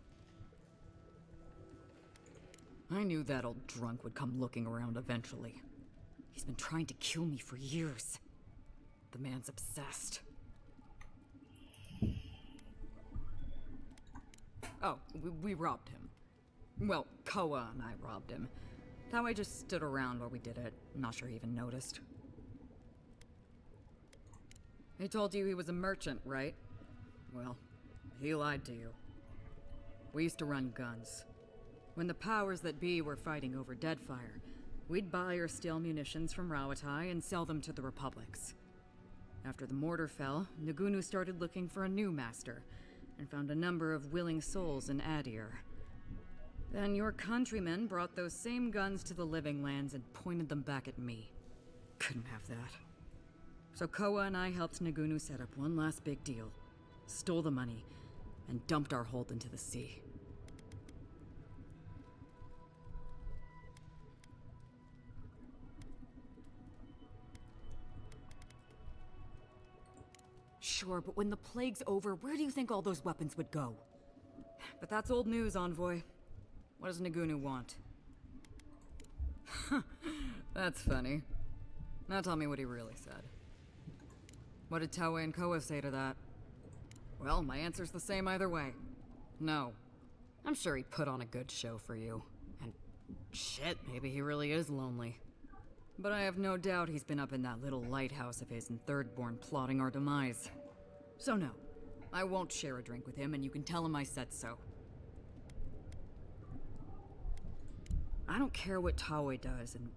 I knew that old drunk would come looking around eventually. He's been trying to kill me for years. The man's obsessed. Oh, we robbed him. Well, Koa and I robbed him. That way just stood around while we did it. I'm not sure he even noticed. He told you he was a merchant, right? Well, he lied to you. We used to run guns. When the powers that be were fighting over Deadfire, we'd buy or steal munitions from Rawatai and sell them to the Republics. After the mortar fell, Nagunu started looking for a new master, and found a number of willing souls in Adir. Then your countrymen brought those same guns to the Living Lands and pointed them back at me. Couldn't have that. So Koa and I helped Nagunu set up one last big deal, stole the money, and dumped our hold into the sea. Sure, but when the plague's over, where do you think all those weapons would go? But that's old news, Envoy. What does Nagunu want? That's funny. Now tell me what he really said. What did Tawe and Koa say to that? Well, my answer's the same either way. No. I'm sure he put on a good show for you. And shit, maybe he really is lonely. But I have no doubt he's been up in that little lighthouse of his in Thirdborn plotting our demise. So no, I won't share a drink with him, and you can tell him I said so. I don't care what Tawe does, and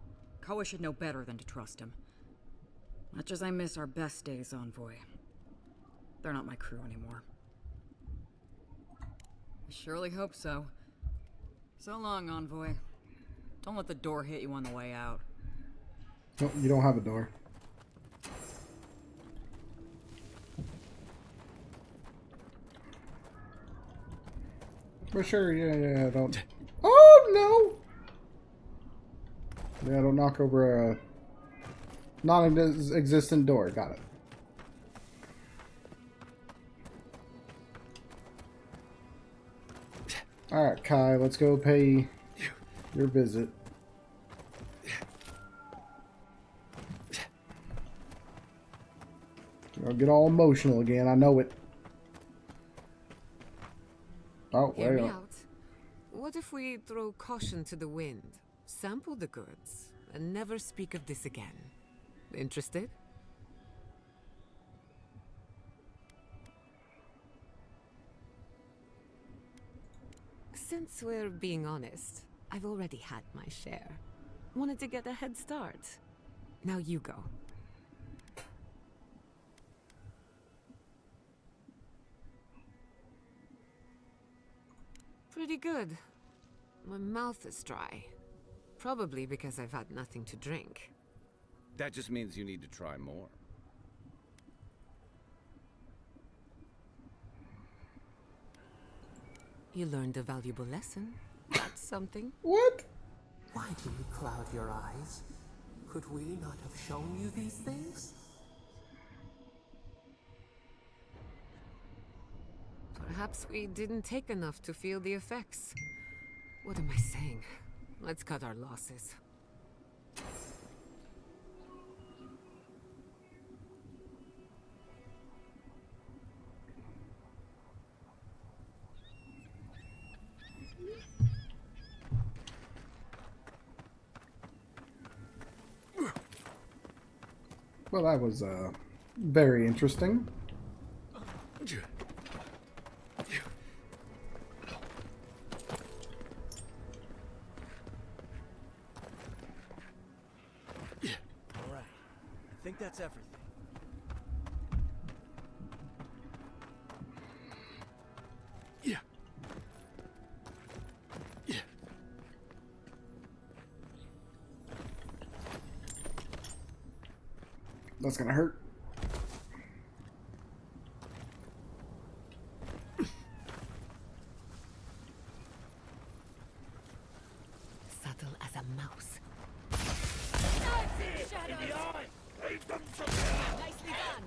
Koa should know better than to trust him. Much as I miss our best days, Envoy. They're not my crew anymore. I surely hope so. So long, Envoy. Don't let the door hit you on the way out. Oh, you don't have a door. For sure, yeah, don't. Oh, no! Yeah, don't knock over a non-existent door. Got it. Alright, Kai, let's go pay your visit. I'll get all emotional again, I know it. Oh, Hear me wait. out. What if we throw caution to the wind, sample the goods, and never speak of this again? Interested? Since we're being honest, I've already had my share. Wanted to get a head start. Now you go. Pretty good. My mouth is dry. Probably because I've had nothing to drink. That just means you need to try more. You learned a valuable lesson. That's something. What? Why do you cloud your eyes? Could we not have shown you these things? Perhaps we didn't take enough to feel the effects. What am I saying? Let's cut our losses. Well, that was very interesting. Alright, I think that's everything. That's gonna hurt. Subtle as a mouse. Nicely done.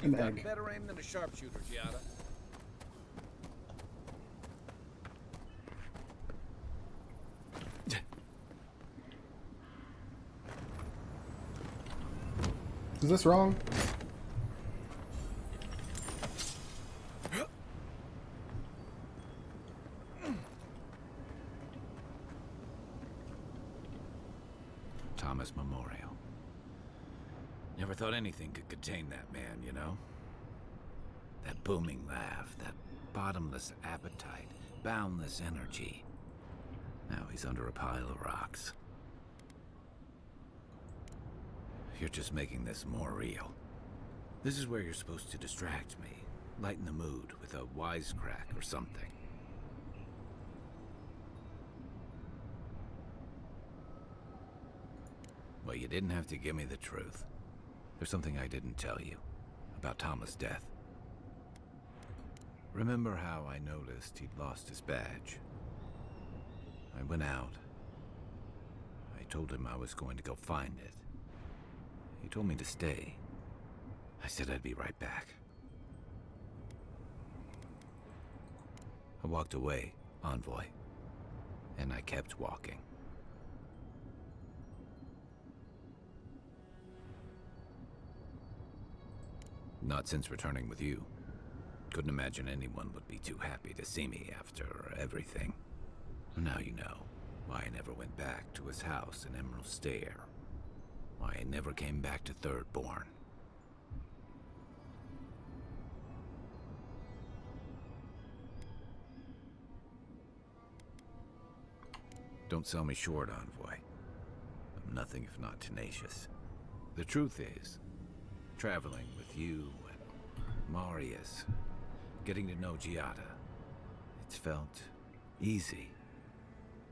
You've got better aim than a sharpshooter, Giada. Is this wrong? Thomas Memorial. Never thought anything could contain that man, you know? That booming laugh, that bottomless appetite, boundless energy. Now he's under a pile of rocks. You're just making this more real. This is where you're supposed to distract me, lighten the mood with a wisecrack or something. Well, you didn't have to give me the truth. There's something I didn't tell you about Tama's death. Remember how I noticed he'd lost his badge? I went out. I told him I was going to go find it. He told me to stay. I said I'd be right back. I walked away, Envoy, and I kept walking. Not since returning with you. Couldn't imagine anyone would be too happy to see me after everything. Now you know why I never went back to his house in Emerald Stair. Why I never came back to Thirdborn. Don't sell me short, Envoy. I'm nothing if not tenacious. The truth is, traveling with you and Marius, getting to know Giada, it's felt easy.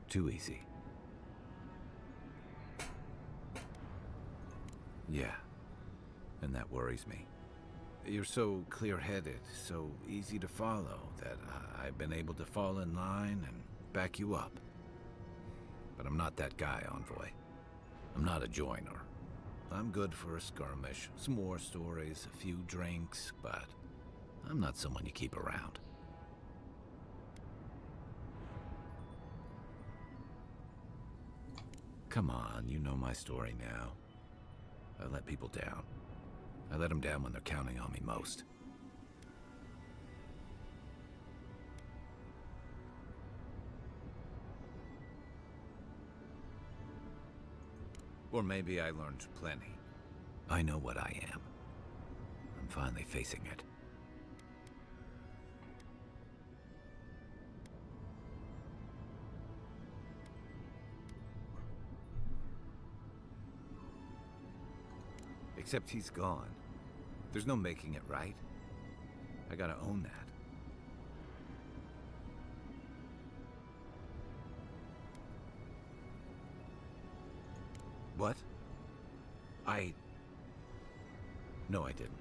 Too easy. Yeah, and that worries me. You're so clear-headed, so easy to follow, that I've been able to fall in line and back you up. But I'm not that guy, Envoy. I'm not a joiner. I'm good for a skirmish, some war stories, a few drinks, but I'm not someone you keep around. Come on, you know my story now. I let people down. I let them down when they're counting on me most. Or maybe I learned plenty. I know what I am. I'm finally facing it. Except he's gone. There's no making it right. I gotta own that. What? No, I didn't.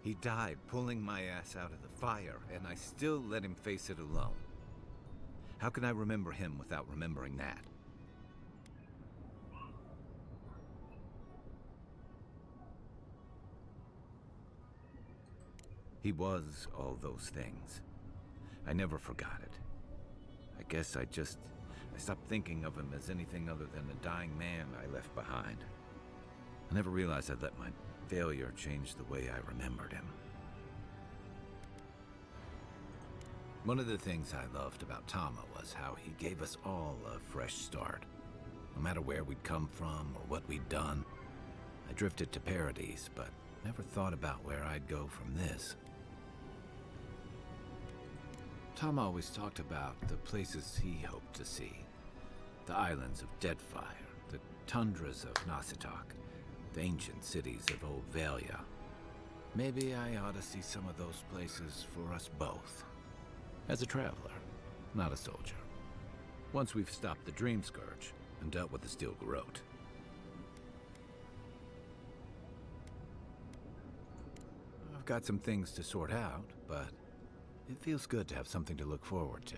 He died pulling my ass out of the fire, and I still let him face it alone. How can I remember him without remembering that? He was all those things. I never forgot it. I guess I stopped thinking of him as anything other than a dying man I left behind. I never realized I'd let my failure change the way I remembered him. One of the things I loved about Tama was how he gave us all a fresh start. No matter where we'd come from or what we'd done. I drifted to Paradise, but never thought about where I'd go from this. Tama always talked about the places he hoped to see. The islands of Deadfire, the tundras of Nasitok, the ancient cities of Old Valia. Maybe I ought to see some of those places for us both. As a traveler, not a soldier. Once we've stopped the Dream Scourge and dealt with the Steel Garrote. I've got some things to sort out, but it feels good to have something to look forward to.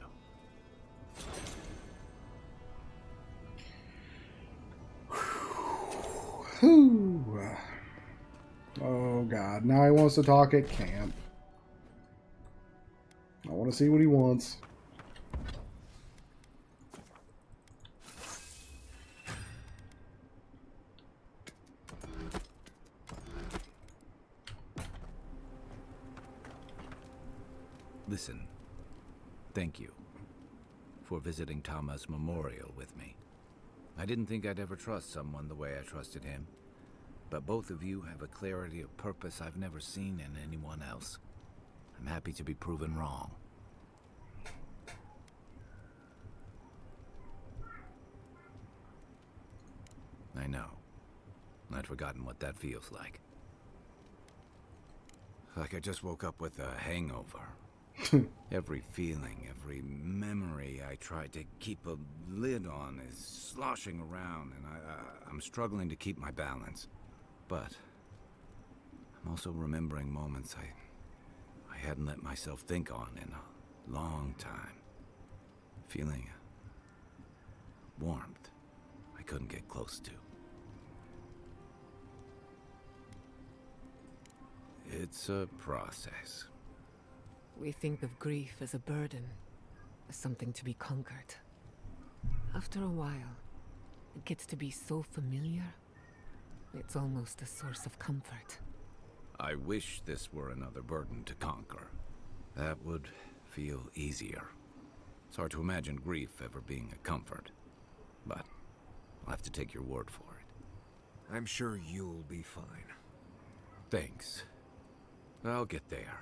Whew. Oh god, now he wants to talk at camp. I want to see what he wants. Listen, thank you for visiting Tama's memorial with me. I didn't think I'd ever trust someone the way I trusted him, but both of you have a clarity of purpose I've never seen in anyone else. I'm happy to be proven wrong. I know. I'd forgotten what that feels like. Like I just woke up with a hangover. Every feeling, every memory I tried to keep a lid on is sloshing around, and I'm struggling to keep my balance. But I'm also remembering moments I hadn't let myself think on in a long time. Feeling a warmth I couldn't get close to. It's a process. We think of grief as a burden, as something to be conquered. After a while, it gets to be so familiar, it's almost a source of comfort. I wish this were another burden to conquer. That would feel easier. It's hard to imagine grief ever being a comfort, but I'll have to take your word for it. I'm sure you'll be fine. Thanks. I'll get there.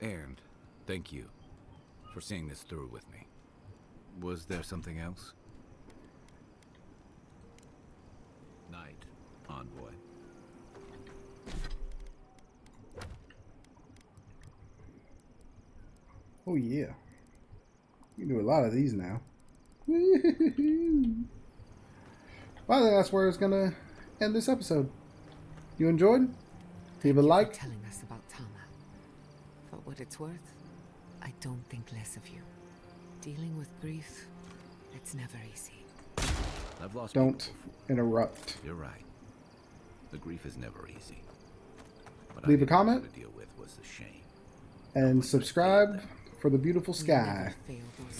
And thank you for seeing this through with me. Was there something else? Night, Envoy. Oh yeah. You can do a lot of these now. Well, I think that's where it's gonna end this episode. You enjoyed? Leave a like. Telling us about Tama. For what it's worth, I don't think less of you. Dealing with grief, it's never easy. I've lost Don't interrupt. You're right. The grief is never easy. What Leave I a comment. had to deal with was the shame. And subscribe for the beautiful sky. Fail those